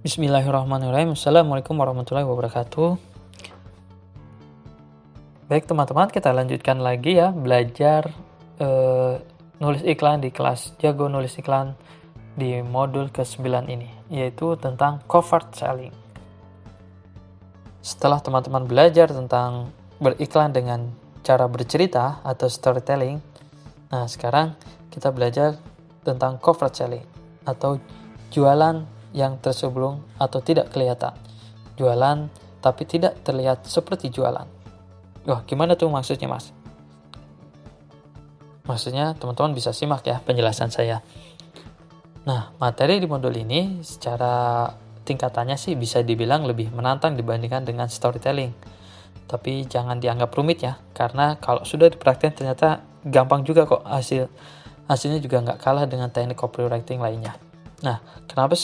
Bismillahirrahmanirrahim. Assalamualaikum warahmatullahi wabarakatuh. Baik teman-teman, kita lanjutkan lagi ya belajar nulis iklan di kelas Jago Nulis Iklan di modul ke-9 ini, yaitu tentang covert selling. Setelah teman-teman belajar tentang beriklan dengan cara bercerita atau storytelling, nah sekarang kita belajar tentang covert selling atau jualan yang terselubung atau tidak kelihatan. Jualan tapi tidak terlihat seperti jualan. Wah, gimana tuh maksudnya, Mas? Maksudnya teman-teman bisa simak ya penjelasan saya. Nah, materi di modul ini secara tingkatannya sih bisa dibilang lebih menantang dibandingkan dengan storytelling. Tapi jangan dianggap rumit ya, karena kalau sudah dipraktikkan ternyata gampang juga kok hasilnya juga nggak kalah dengan teknik copywriting lainnya. Nah, kenapa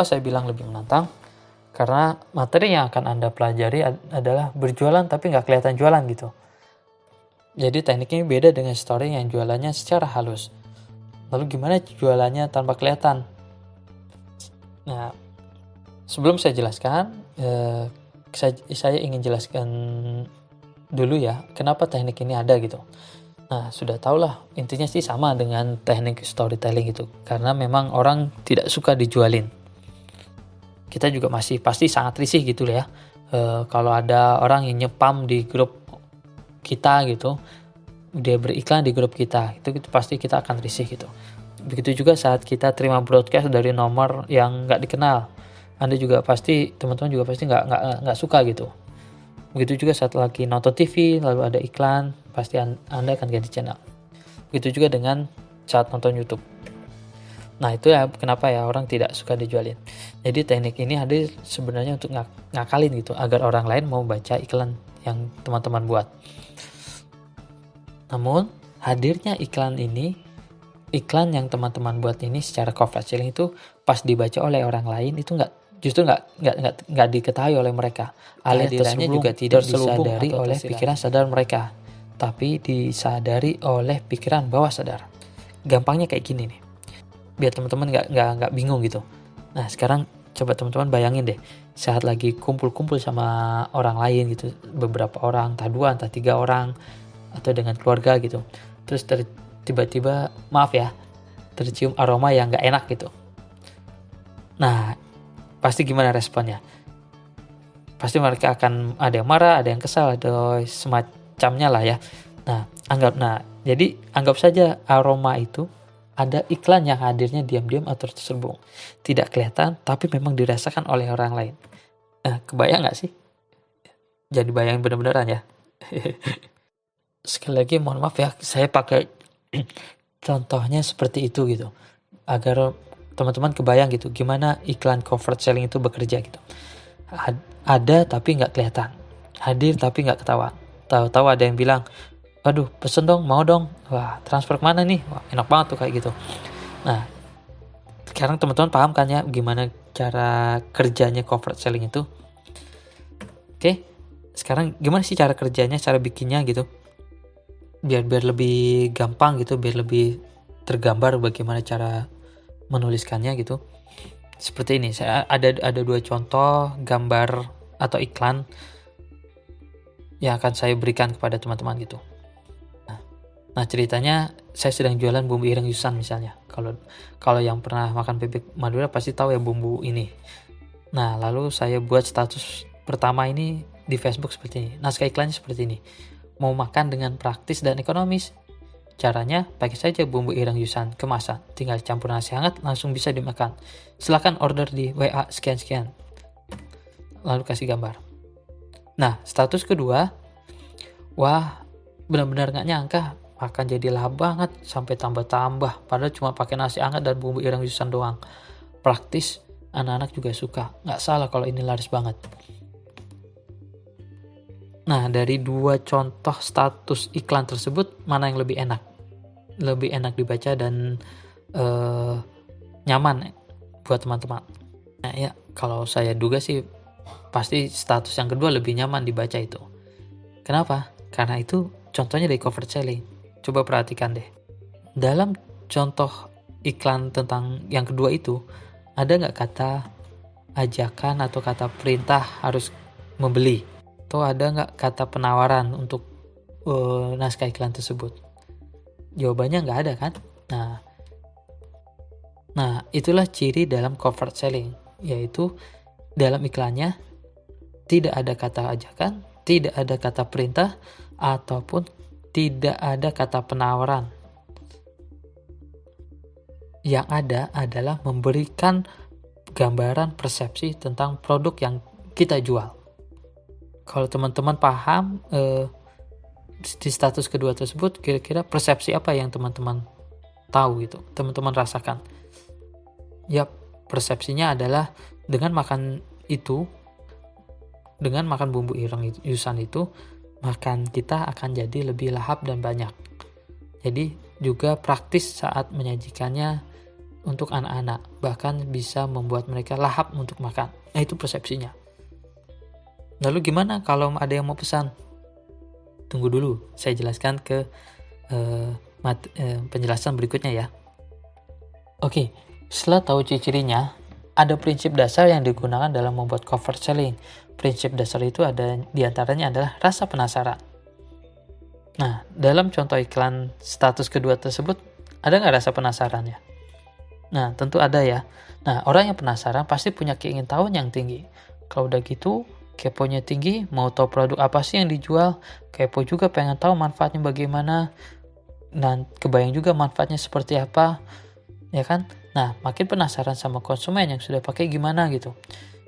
saya bilang lebih menantang? Karena materi yang akan Anda pelajari adalah berjualan tapi nggak kelihatan jualan gitu. Jadi tekniknya beda dengan story yang jualannya secara halus. Lalu gimana jualannya tanpa kelihatan? Nah, sebelum saya jelaskan, saya ingin jelaskan dulu ya, kenapa teknik ini ada gitu. Nah, sudah tahulah intinya sih sama dengan teknik storytelling itu. Karena memang orang tidak suka dijualin. Kita juga masih pasti sangat risih gitu ya. Kalau ada orang yang nyepam di grup kita gitu, dia beriklan di grup kita, itu pasti kita akan risih gitu. Begitu juga saat kita terima broadcast dari nomor yang nggak dikenal. Teman-teman juga pasti nggak suka gitu. Begitu juga saat lagi nonton TV, lalu ada iklan, pasti Anda akan ganti channel. Begitu juga dengan saat nonton YouTube. Nah, itu ya kenapa ya orang tidak suka dijualin. Jadi teknik ini ada sebenarnya untuk ngakalin gitu, agar orang lain mau baca iklan yang teman-teman buat. Namun, hadirnya iklan yang teman-teman buat ini secara covert selling itu pas dibaca oleh orang lain itu nggak diketahui oleh mereka. Kehadirannya juga tidak disadari oleh pikiran sadar mereka, tapi disadari oleh pikiran bawah sadar. Gampangnya kayak gini nih, biar teman-teman nggak bingung gitu. Nah, sekarang coba teman-teman bayangin deh, saat lagi kumpul-kumpul sama orang lain gitu, beberapa orang, entah 2, entah 3 orang, atau dengan keluarga gitu. Terus tiba-tiba, tercium aroma yang nggak enak gitu. Nah, pasti gimana responnya? Pasti mereka akan ada yang marah, ada yang kesal, ada semacamnya lah ya. Jadi anggap saja aroma itu ada iklan yang hadirnya diam-diam atau terselubung. Tidak kelihatan, tapi memang dirasakan oleh orang lain. Nah, kebayang nggak sih? Jadi bayangin bener-beneran ya. Sekali lagi mohon maaf ya, saya pakai contohnya seperti itu gitu. Agar teman-teman kebayang gitu, gimana iklan covert selling itu bekerja gitu. Ada tapi nggak kelihatan. Hadir tapi nggak ketahuan. Tahu-tahu ada yang bilang, aduh pesen dong, mau dong, wah transfer kemana nih, wah enak banget tuh kayak gitu. Nah, sekarang teman-teman paham kan ya gimana cara kerjanya covert selling itu? Oke, sekarang gimana sih cara kerjanya, cara bikinnya gitu, biar lebih gampang gitu, biar lebih tergambar bagaimana cara menuliskannya gitu. Seperti ini, saya ada 2 contoh gambar atau iklan yang akan saya berikan kepada teman-teman gitu. Nah, ceritanya saya sedang jualan bumbu ireng Yusan misalnya. Kalau yang pernah makan bebek Madura pasti tahu ya bumbu ini. Nah, lalu saya buat status pertama ini di Facebook seperti ini. Naskah iklannya seperti ini. Mau makan dengan praktis dan ekonomis. Caranya pakai saja bumbu ireng Yusan kemasan. Tinggal campur nasi hangat langsung bisa dimakan. Silakan order di WA sekian-sekian. Lalu kasih gambar. Nah, status kedua, wah benar-benar nggak nyangka makan jadi lahap banget sampai tambah-tambah, padahal cuma pakai nasi hangat dan bumbu ireng Yusan doang. Praktis, anak-anak juga suka. Nggak salah kalau ini laris banget. Nah, dari 2 contoh status iklan tersebut, mana yang lebih enak? Lebih enak dibaca dan nyaman buat teman-teman. Nah ya, kalau saya duga sih pasti status yang kedua lebih nyaman dibaca itu. Kenapa? Karena itu contohnya dari covert selling. Coba perhatikan deh. Dalam contoh iklan tentang yang kedua itu, ada nggak kata ajakan atau kata perintah harus membeli? Atau ada nggak kata penawaran untuk naskah iklan tersebut? Jawabannya nggak ada kan? Nah, itulah ciri dalam covert selling, yaitu dalam iklannya tidak ada kata ajakan, tidak ada kata perintah, ataupun tidak ada kata penawaran. Yang ada adalah memberikan gambaran persepsi tentang produk yang kita jual. Kalau teman-teman paham di status kedua tersebut, kira-kira persepsi apa yang teman-teman tahu gitu, teman-teman rasakan? Ya, persepsinya adalah dengan makan bumbu ireng yusan itu, makan kita akan jadi lebih lahap dan banyak. Jadi juga praktis saat menyajikannya untuk anak-anak, bahkan bisa membuat mereka lahap untuk makan. Nah, itu persepsinya. Lalu gimana kalau ada yang mau pesan? Tunggu dulu, saya jelaskan ke penjelasan berikutnya ya. Oke, setelah tahu ciri-cirinya, ada prinsip dasar yang digunakan dalam membuat covert selling. Prinsip dasar itu ada diantaranya adalah rasa penasaran. Nah, dalam contoh iklan status kedua tersebut, ada nggak rasa penasarannya? Nah, tentu ada ya. Nah, orang yang penasaran pasti punya keingintahuan yang tinggi. Kalau udah gitu, keponya tinggi, mau tahu produk apa sih yang dijual, kepo juga pengen tahu manfaatnya bagaimana, dan kebayang juga manfaatnya seperti apa, ya kan? Nah, makin penasaran sama konsumen yang sudah pakai gimana gitu,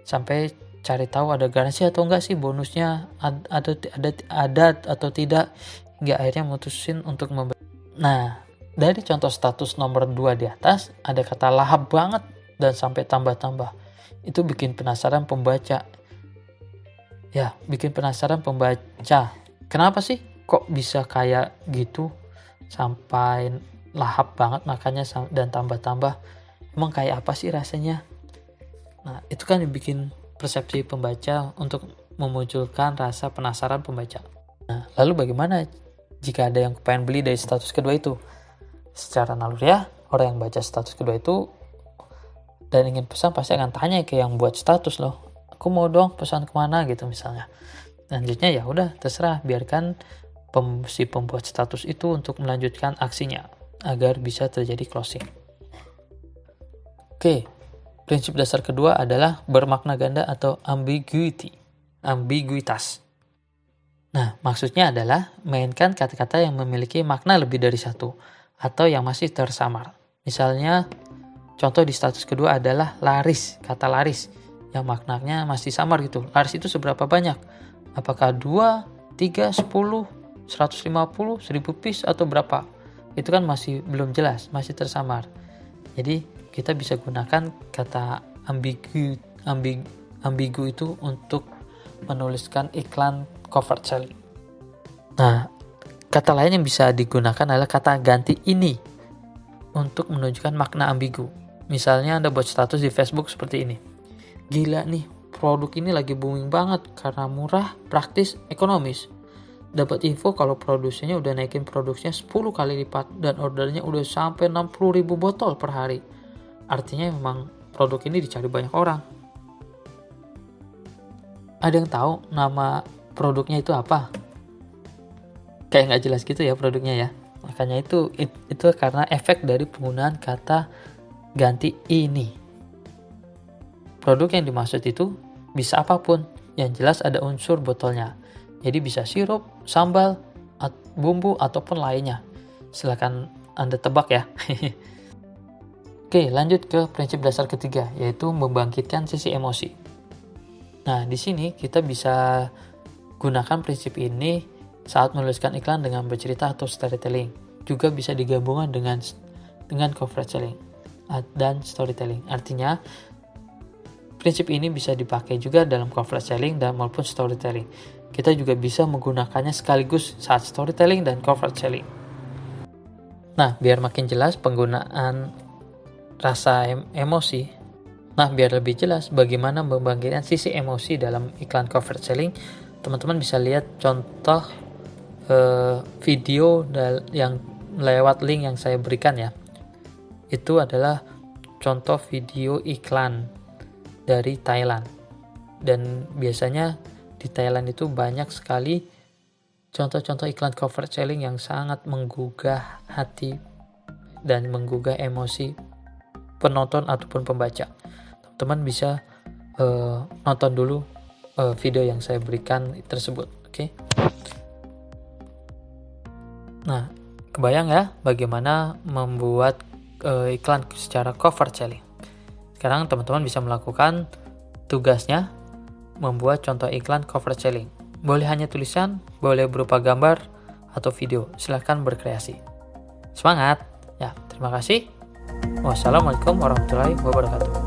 sampai cari tahu ada garansi atau enggak sih, bonusnya ada atau tidak, hingga akhirnya memutusin untuk membeli. Nah, dari contoh status nomor 2 di atas, ada kata lahap banget dan sampai tambah-tambah. Itu bikin penasaran pembaca. Ya, bikin penasaran pembaca. Kenapa sih kok bisa kayak gitu? Sampai lahap banget makannya dan tambah-tambah. Emang kayak apa sih rasanya? Nah, itu kan bikin persepsi pembaca untuk memunculkan rasa penasaran pembaca. Nah, lalu bagaimana jika ada yang pengen beli dari status kedua itu? Secara naluriah, orang yang baca status kedua itu dan ingin pesan pasti akan tanya ke yang buat status loh. Aku mau dong pesan kemana gitu misalnya. Lanjutnya ya udah terserah, biarkan si pembuat status itu untuk melanjutkan aksinya agar bisa terjadi closing. Oke, prinsip dasar kedua adalah bermakna ganda atau ambiguitas. Nah, maksudnya adalah mainkan kata-kata yang memiliki makna lebih dari satu atau yang masih tersamar. Misalnya, contoh di status kedua adalah laris, kata laris yang maknanya masih samar gitu. Laris itu seberapa banyak? Apakah 2, 3, 10, 150, 1000 piece atau berapa? Itu kan masih belum jelas, masih tersamar. Jadi kita bisa gunakan kata ambigu itu untuk menuliskan iklan covert selling. Nah, kata lain yang bisa digunakan adalah kata ganti ini untuk menunjukkan makna ambigu. Misalnya Anda buat status di Facebook seperti ini. Gila nih, produk ini lagi booming banget karena murah, praktis, ekonomis. Dapat info kalau produksinya udah naikin produksinya 10 kali lipat dan ordernya udah sampai 60.000 botol per hari. Artinya memang produk ini dicari banyak orang. Ada yang tahu nama produknya itu apa? Kayak nggak jelas gitu ya produknya ya. Makanya itu karena efek dari penggunaan kata ganti ini. Produk yang dimaksud itu bisa apapun, yang jelas ada unsur botolnya. Jadi bisa sirup, sambal, bumbu, ataupun lainnya. Silakan Anda tebak ya. Oke, lanjut ke prinsip dasar ketiga, yaitu membangkitkan sisi emosi. Nah, di sini kita bisa gunakan prinsip ini saat menuliskan iklan dengan bercerita atau storytelling. Juga bisa digabungkan dengan covert selling dan storytelling. Artinya, prinsip ini bisa dipakai juga dalam covert selling dan maupun storytelling. Kita juga bisa menggunakannya sekaligus saat storytelling dan covert selling. Nah, biar makin jelas penggunaan rasa emosi. Nah, biar lebih jelas bagaimana membangkitkan sisi emosi dalam iklan covert selling, teman-teman bisa lihat contoh video yang lewat link yang saya berikan ya. Itu adalah contoh video iklan dari Thailand. Dan biasanya di Thailand itu banyak sekali contoh-contoh iklan cover selling yang sangat menggugah hati dan menggugah emosi penonton ataupun pembaca. Teman-teman bisa nonton dulu video yang saya berikan tersebut, oke? Nah, kebayang ya bagaimana membuat iklan secara cover selling. Sekarang teman-teman bisa melakukan tugasnya membuat contoh iklan cover selling. Boleh hanya tulisan, boleh berupa gambar atau video. Silahkan berkreasi. Semangat! Ya, terima kasih. Wassalamualaikum warahmatullahi wabarakatuh.